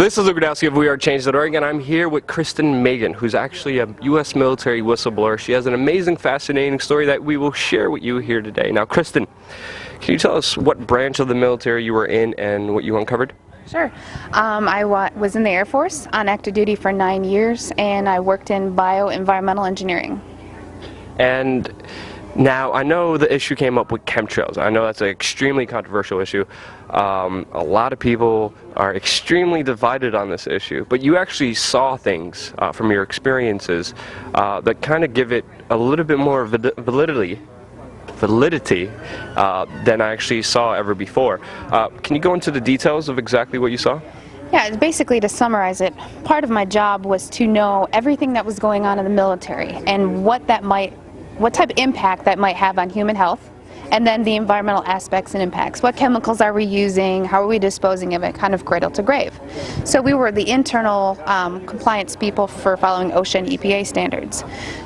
This is Udara of We Are Change.org, and I'm here with Kristen and Meghan, who's actually a U.S. military whistleblower. She has an amazing, fascinating story that we will share with you here today. Now, Kristen, can you tell us what branch of the military you were in and what you uncovered? Sure. I was in the Air Force on active duty for 9 years, and I worked in bioenvironmental engineering. And now, I know the issue came up with chemtrails. I know that's an extremely controversial issue. A lot of people are extremely divided on this issue, but you actually saw things from your experiences that kind of give it a little bit more validity than I actually saw ever before. Can you go into the details of exactly what you saw? Yeah, basically, to summarize it, part of my job was to know everything that was going on in the military and what type of impact that might have on human health, and then the environmental aspects and impacts. What chemicals are we using? How are we disposing of it? Kind of cradle to grave. So we were the internal compliance people for following OSHA and EPA standards.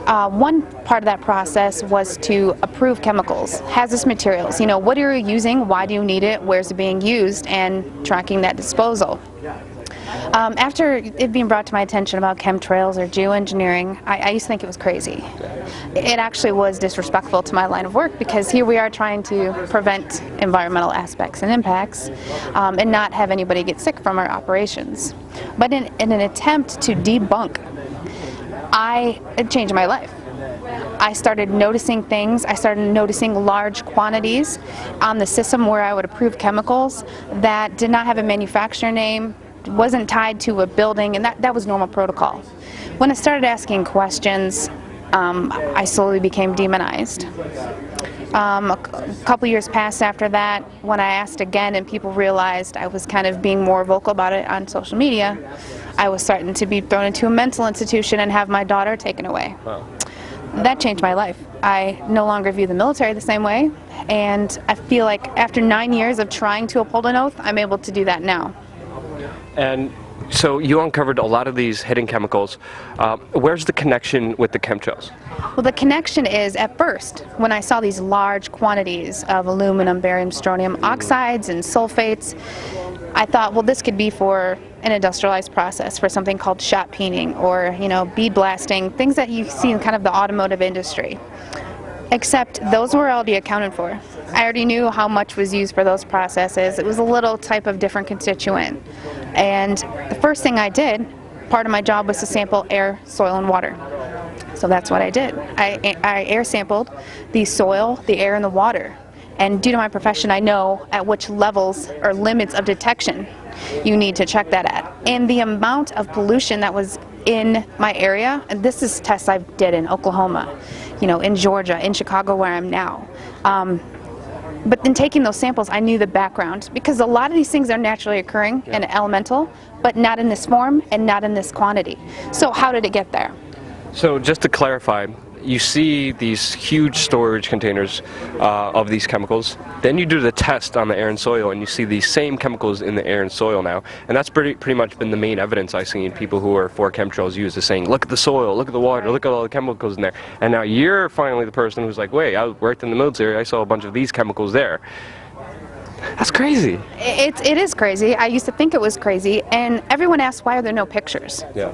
One part of that process was to approve chemicals, hazardous materials. You know, what are you using? Why do you need it? Where's it being used? And tracking that disposal. After it being brought to my attention about chemtrails or geoengineering, I used to think it was crazy. It actually was disrespectful to my line of work, because here we are trying to prevent environmental aspects and impacts and not have anybody get sick from our operations. But in an attempt to debunk, it changed my life. I started noticing things. I started noticing large quantities on the system where I would approve chemicals that did not have a manufacturer name, wasn't tied to a building, and that was normal protocol. When I started asking questions, I slowly became demonized. A couple years passed after that when I asked again and people realized I was kind of being more vocal about it on social media. I was starting to be thrown into a mental institution and have my daughter taken away. Wow. That changed my life. I no longer view the military the same way, and I feel like after 9 years of trying to uphold an oath, I'm able to do that now. And so you uncovered a lot of these hidden chemicals. Where's the connection with the chemtrails? Well, the connection is, at first, when I saw these large quantities of aluminum, barium, strontium oxides and sulfates, I thought, well, this could be for an industrialized process, for something called shot peening or, bead blasting, things that you see in kind of the automotive industry. Except those were already accounted for. I already knew how much was used for those processes. It was a little type of different constituent. And the first thing I did, part of my job was to sample air, soil, and water. So that's what I did. I air sampled the soil, the air, and the water. And due to my profession, I know at which levels or limits of detection you need to check that at. And the amount of pollution that was in my area, and this is tests I did in Oklahoma, in Georgia, in Chicago where I'm now. But in taking those samples, I knew the background, because a lot of these things are naturally occurring and elemental, but not in this form and not in this quantity. So how did it get there? So just to clarify, you see these huge storage containers of these chemicals. Then you do the test on the air and soil, and you see these same chemicals in the air and soil now. And that's pretty much been the main evidence I've seen people who are for chemtrails use, is saying, look at the soil, look at the water, look at all the chemicals in there. And now you're finally the person who's like, wait, I worked in the military, I saw a bunch of these chemicals there. That's crazy. It is crazy. I used to think it was crazy, and everyone asks, why are there no pictures? Yeah.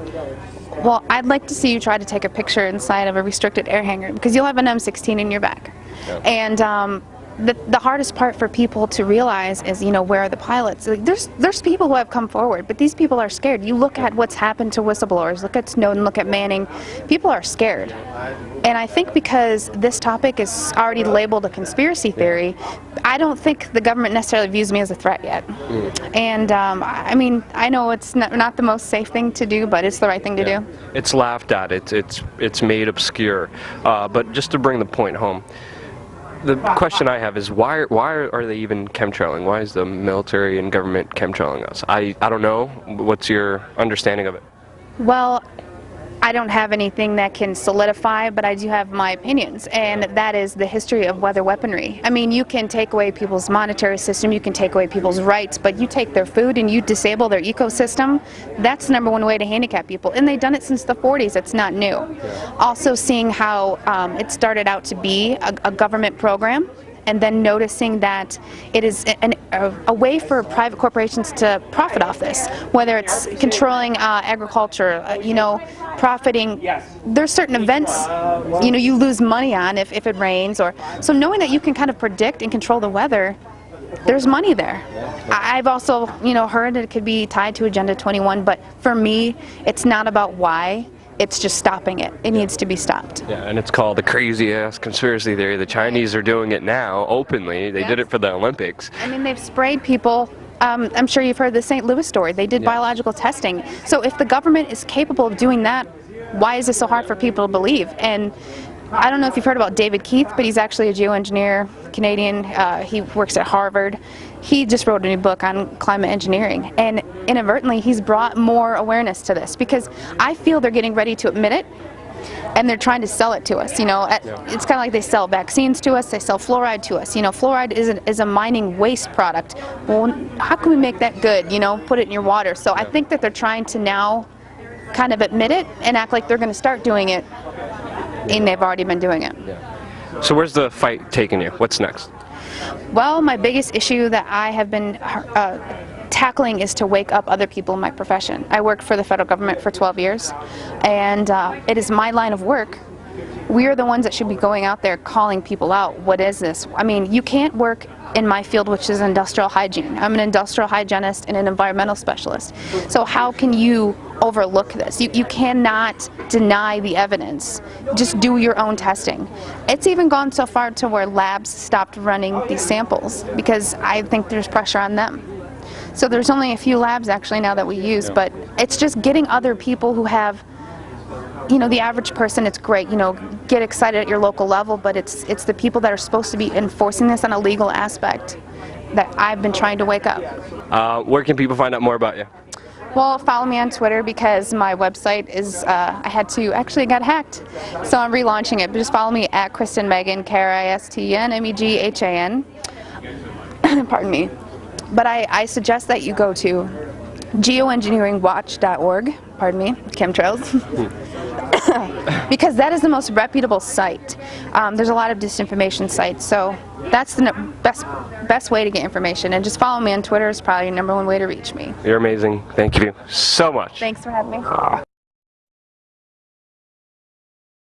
Well, I'd like to see you try to take a picture inside of a restricted air hangar, because you'll have an M16 in your back. Yeah. And the hardest part for people to realize is, where are the pilots? Like, there's people who have come forward, but these people are scared. You look at what's happened to whistleblowers, look at Snowden, look at Manning. People are scared. And I think because this topic is already labeled a conspiracy theory, I don't think the government necessarily views me as a threat yet. And I know it's not the most safe thing to do, but it's the right thing to do. It's laughed at. It's made obscure. But just to bring the point home, the question I have is, why are they even chemtrailing? Why is the military and government chemtrailing us? I don't know. What's your understanding of it? Well, I don't have anything that can solidify, but I do have my opinions, and that is the history of weather weaponry. I mean, you can take away people's monetary system, you can take away people's rights, but you take their food and you disable their ecosystem, that's the number one way to handicap people. And they've done it since the 40s, it's not new. Also seeing how it started out to be a government program, and then noticing that it is a way for private corporations to profit off this, whether it's controlling agriculture, profiting. There's certain events, you lose money on if it rains, or so knowing that you can kind of predict and control the weather, there's money there. I've also, heard that it could be tied to Agenda 21, but for me, it's not about why. It's just stopping it. It needs to be stopped. Yeah, and it's called the crazy-ass conspiracy theory. The Chinese are doing it now, openly. They did it for the Olympics. I mean, they've sprayed people. I'm sure you've heard the St. Louis story. They did biological testing. So if the government is capable of doing that, why is it so hard for people to believe? And I don't know if you've heard about David Keith, but he's actually a geoengineer, Canadian. He works at Harvard. He just wrote a new book on climate engineering, and inadvertently he's brought more awareness to this, because I feel they're getting ready to admit it, and they're trying to sell it to us. It's kind of like they sell vaccines to us, they sell fluoride to us. Fluoride is a mining waste product. Well, how can we make that good? Put it in your water. So I think that they're trying to now kind of admit it and act like they're going to start doing it, and they've already been doing it. So where's the fight taking you? What's next? Well, my biggest issue that I have been tackling is to wake up other people in my profession. I worked for the federal government for 12 years, and it is my line of work. We are the ones that should be going out there calling people out. What is this? I mean, you can't work in my field, which is industrial hygiene. I'm an industrial hygienist and an environmental specialist. So how can you overlook this? You cannot deny the evidence. Just do your own testing. It's even gone so far to where labs stopped running these samples because I think there's pressure on them. So there's only a few labs actually now that we use, but it's just getting other people who have, the average person, it's great, get excited at your local level, but it's the people that are supposed to be enforcing this on a legal aspect that I've been trying to wake up. Where can people find out more about you? Well, follow me on Twitter, because my website is, it got hacked. So I'm relaunching it, but just follow me at Kristen Meghan, KRISTEN, MEGHAN. Pardon me. But I suggest that you go to geoengineeringwatch.org, pardon me, chemtrails, because that is the most reputable site. There's a lot of disinformation sites, so that's the best way to get information. And just follow me on Twitter is probably your #1 way to reach me. You're amazing. Thank you so much. Thanks for having me.